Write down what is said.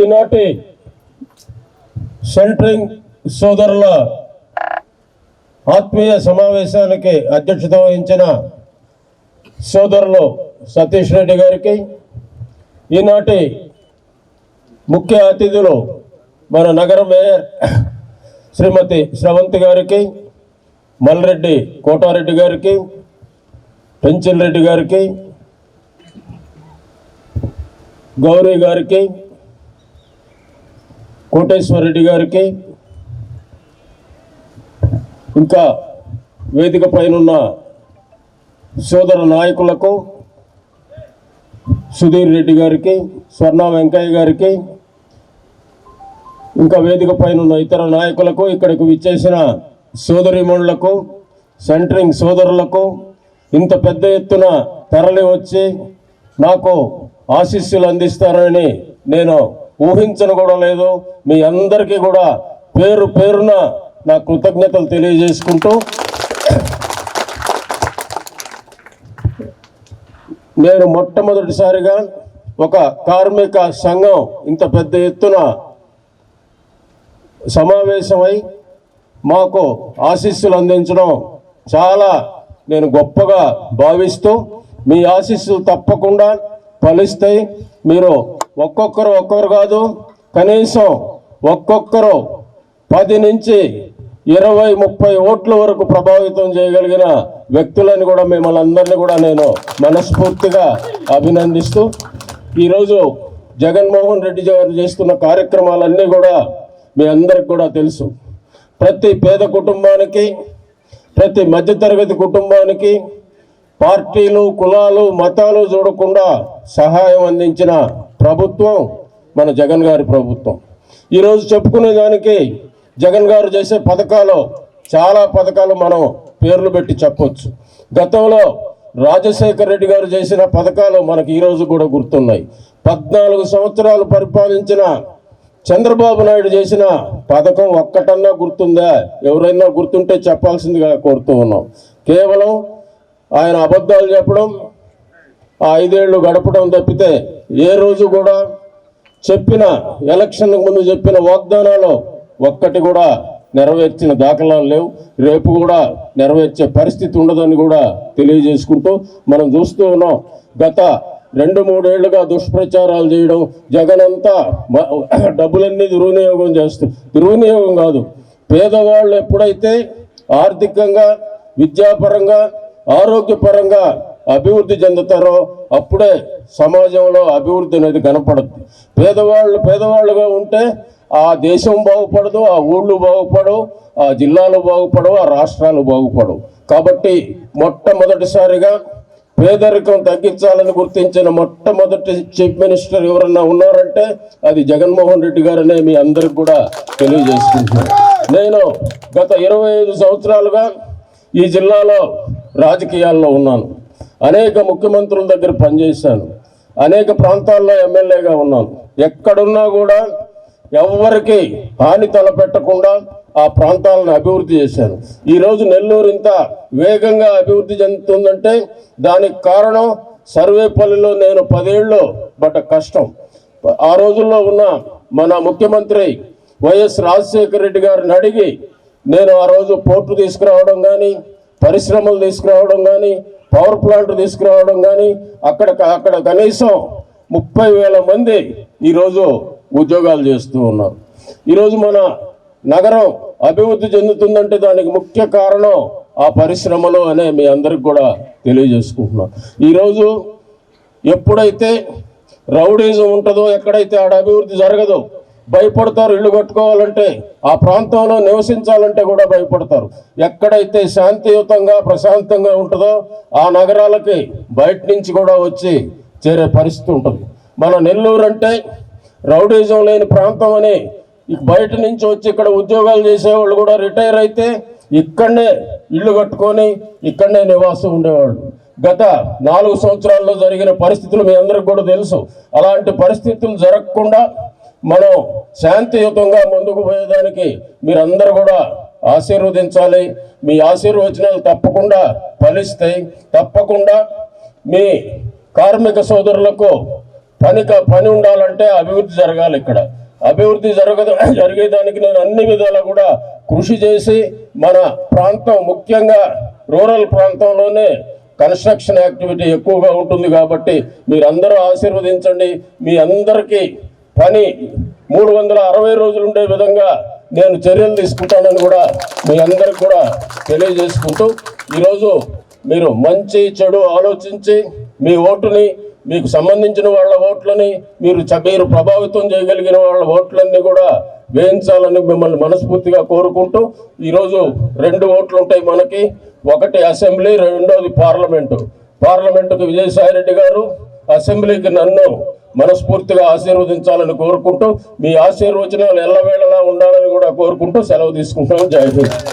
ఈనాటి సెంట్రింగ్ సోదరుల ఆత్మీయ సమావేశానికి అధ్యక్షత వహించిన సోదరులు సతీష్ రెడ్డి గారికి, ఈనాటి ముఖ్య అతిథులు మన నగర మేయర్ శ్రీమతి స్రవంతి గారికి, మల్రెడ్డి కోటారెడ్డి గారికి, పెంచిల్ రెడ్డి గారికి, గౌరీ గారికి, కోటేశ్వర రెడ్డి గారికి, ఇంకా వేదిక పైన సోదర నాయకులకు, సుధీర్ రెడ్డి గారికి, స్వర్ణ వెంకయ్య గారికి, ఇంకా వేదిక పైన ఇతర నాయకులకు, ఇక్కడికి విచ్చేసిన సోదరిమణులకు, సెంట్రింగ్ సోదరులకు, ఇంత పెద్ద ఎత్తున తరలి వచ్చి నాకు ఆశీస్సులు అందిస్తారని నేను ఊహించను కూడా లేదు. మీ అందరికీ కూడా పేరు పేరున నా కృతజ్ఞతలు తెలియజేసుకుంటూ, నేను మొట్టమొదటిసారిగా ఒక కార్మిక సంఘం ఇంత పెద్ద ఎత్తున సమావేశమై మాకు ఆశీస్సులు అందించడం చాలా నేను గొప్పగా భావిస్తూ, మీ ఆశీస్సులు తప్పకుండా ఫలిస్తాయి. మీరు ఒక్కొక్కరు కాదు, కనీసం ఒక్కొక్కరు 10 నుంచి 20-30 ఓట్ల వరకు ప్రభావితం చేయగలిగిన వ్యక్తులని కూడా మిమ్మల్ని అందరినీ కూడా నేను మనస్ఫూర్తిగా అభినందిస్తూ, ఈరోజు జగన్మోహన్ రెడ్డి గారు చేస్తున్న కార్యక్రమాలన్నీ కూడా మీ అందరికి కూడా తెలుసు. ప్రతి పేద కుటుంబానికి, ప్రతి మధ్యతరగతి కుటుంబానికి పార్టీలు, కులాలు, మతాలు చూడకుండా సహాయం అందించిన ప్రభుత్వం మన జగన్ గారి ప్రభుత్వం. ఈరోజు చెప్పుకునే దానికి జగన్ గారు చేసే పథకాలు, చాలా పథకాలు మనం పేర్లు పెట్టి చెప్పొచ్చు. గతంలో రాజశేఖర రెడ్డి గారు చేసిన పథకాలు మనకు ఈరోజు కూడా గుర్తున్నాయి. 14 సంవత్సరాలు పరిపాలించిన చంద్రబాబు నాయుడు చేసిన పథకం ఒక్కటన్నా గుర్తుందా? ఎవరైనా గుర్తుంటే చెప్పాల్సిందిగా కోరుతూ ఉన్నాం. కేవలం ఆయన అబద్ధాలు చెప్పడం, 5 ఏళ్ళు గడపడం తప్పితే ఏ రోజు కూడా చెప్పిన ఎలక్షన్కు ముందు చెప్పిన వాగ్దానాలు ఒక్కటి కూడా నెరవేర్చిన దాఖలాలు లేవు. రేపు కూడా నెరవేర్చే పరిస్థితి ఉండదని కూడా తెలియజేసుకుంటూ, మనం చూస్తూ ఉన్నాం గత 2-3 ఏళ్లుగా దుష్ప్రచారాలు చేయడం, జగన్ అంతా డబ్బులన్నీ దుర్వినియోగం దుర్వినియోగం కాదు, పేదవాళ్ళు ఎప్పుడైతే ఆర్థికంగా, విద్యాపరంగా, ఆరోగ్యపరంగా అభివృద్ధి చెందుతారో అప్పుడే సమాజంలో అభివృద్ధి అనేది కనపడుతుంది. పేదవాళ్ళుగా ఉంటే ఆ దేశం బాగుపడదు, ఆ ఊళ్ళు బాగుపడవు, ఆ జిల్లాలు బాగుపడవు, ఆ రాష్ట్రాలు బాగుపడవు. కాబట్టి మొట్టమొదటిసారిగా పేదరికం తగ్గించాలని గుర్తించిన మొట్టమొదటి చీఫ్ మినిస్టర్ ఎవరన్నా ఉన్నారంటే అది జగన్మోహన్ రెడ్డి గారనే మీ అందరికి కూడా తెలియజేసుకుంటున్నాను. నేను గత 25 సంవత్సరాలుగా ఈ జిల్లాలో రాజకీయాల్లో ఉన్నాను. అనేక ముఖ్యమంత్రుల దగ్గర పనిచేశాను, అనేక ప్రాంతాల్లో ఎమ్మెల్యేగా ఉన్నాను. ఎక్కడున్నా కూడా ఎవరికి హాని తలపెట్టకుండా ఆ ప్రాంతాలను అభివృద్ధి చేశాను. ఈరోజు నెల్లూరు ఇంత వేగంగా అభివృద్ధి చెందుతుందంటే దానికి కారణం సర్వేపల్లిలో నేను 10 ఏళ్ళు పడ్డ కష్టం. ఆ రోజుల్లో ఉన్న మన ముఖ్యమంత్రి వైఎస్ రాజశేఖర రెడ్డి గారిని అడిగి నేను ఆ రోజు పోర్టు తీసుకురావడం కానీ, పరిశ్రమలు తీసుకురావడం కానీ, పవర్ ప్లాంట్ తీసుకురావడం కానీ, అక్కడ కనీసం 30,000 మంది ఈరోజు ఉద్యోగాలు చేస్తూ ఉన్నారు. ఈరోజు మన నగరం అభివృద్ధి చెందుతుందంటే దానికి ముఖ్య కారణం ఆ పరిశ్రమలు అనే మీ అందరికి కూడా తెలియజేసుకుంటున్నాం. ఈరోజు ఎప్పుడైతే రౌడీజం ఉంటుందో, ఎక్కడైతే ఆడ అభివృద్ధి జరగదో భయపడతారు. ఇల్లు కట్టుకోవాలంటే, ఆ ప్రాంతంలో నివసించాలంటే కూడా భయపడతారు. ఎక్కడైతే శాంతియుతంగా, ప్రశాంతంగా ఉంటుందో ఆ నగరాలకి బయట నుంచి కూడా వచ్చి చేరే పరిస్థితి ఉంటుంది. మన నెల్లూరు అంటే రౌడీజం లేని ప్రాంతం అని బయట నుంచి వచ్చి ఇక్కడ ఉద్యోగాలు చేసేవాళ్ళు కూడా రిటైర్ అయితే ఇక్కడనే ఇల్లు కట్టుకొని ఇక్కడనే నివాసం ఉండేవాళ్ళు. గత 4 సంవత్సరాల్లో జరిగిన పరిస్థితులు మీ అందరికి కూడా తెలుసు. అలాంటి పరిస్థితులు జరగకుండా మనం శాంతియుతంగా ముందుకు పోయేదానికి మీరందరూ కూడా ఆశీర్వదించాలి. మీ ఆశీర్వచనాలు తప్పకుండా ఫలిస్తాయి. తప్పకుండా మీ కార్మిక సోదరులకు పని ఉండాలంటే అభివృద్ధి జరగాలి. ఇక్కడ అభివృద్ధి జరిగేదానికి నేను అన్ని విధాలా కూడా కృషి చేసి మన ప్రాంతం ముఖ్యంగా రూరల్ ప్రాంతంలోనే కన్స్ట్రక్షన్ యాక్టివిటీ ఎక్కువగా ఉంటుంది కాబట్టి మీరందరూ ఆశీర్వదించండి. మీ అందరికీ పని 360 రోజులు ఉండే విధంగా నేను చర్యలు తీసుకుంటానని కూడా మీ అందరికి కూడా తెలియజేసుకుంటూ ఈరోజు మీరు మంచి చెడు ఆలోచించి మీ ఓటుని మీకు సంబంధించిన వాళ్ళ ఓట్లని మీరు ప్రభావితం చేయగలిగిన వాళ్ళ ఓట్లన్నీ కూడా వేయించాలని మిమ్మల్ని మనస్ఫూర్తిగా కోరుకుంటూ ఈరోజు 2 ఓట్లు ఉంటాయి మనకి. ఒకటి అసెంబ్లీ, రెండోది పార్లమెంటుకు విజయసాయిరెడ్డి గారు, అసెంబ్లీకి నన్ను మనస్ఫూర్తిగా ఆశీర్వదించాలని కోరుకుంటూ మీ ఆశీర్వచనాలు ఎల్లవేళలా ఉండాలని కూడా కోరుకుంటూ సెలవు తీసుకుంటాం. జై హింద్.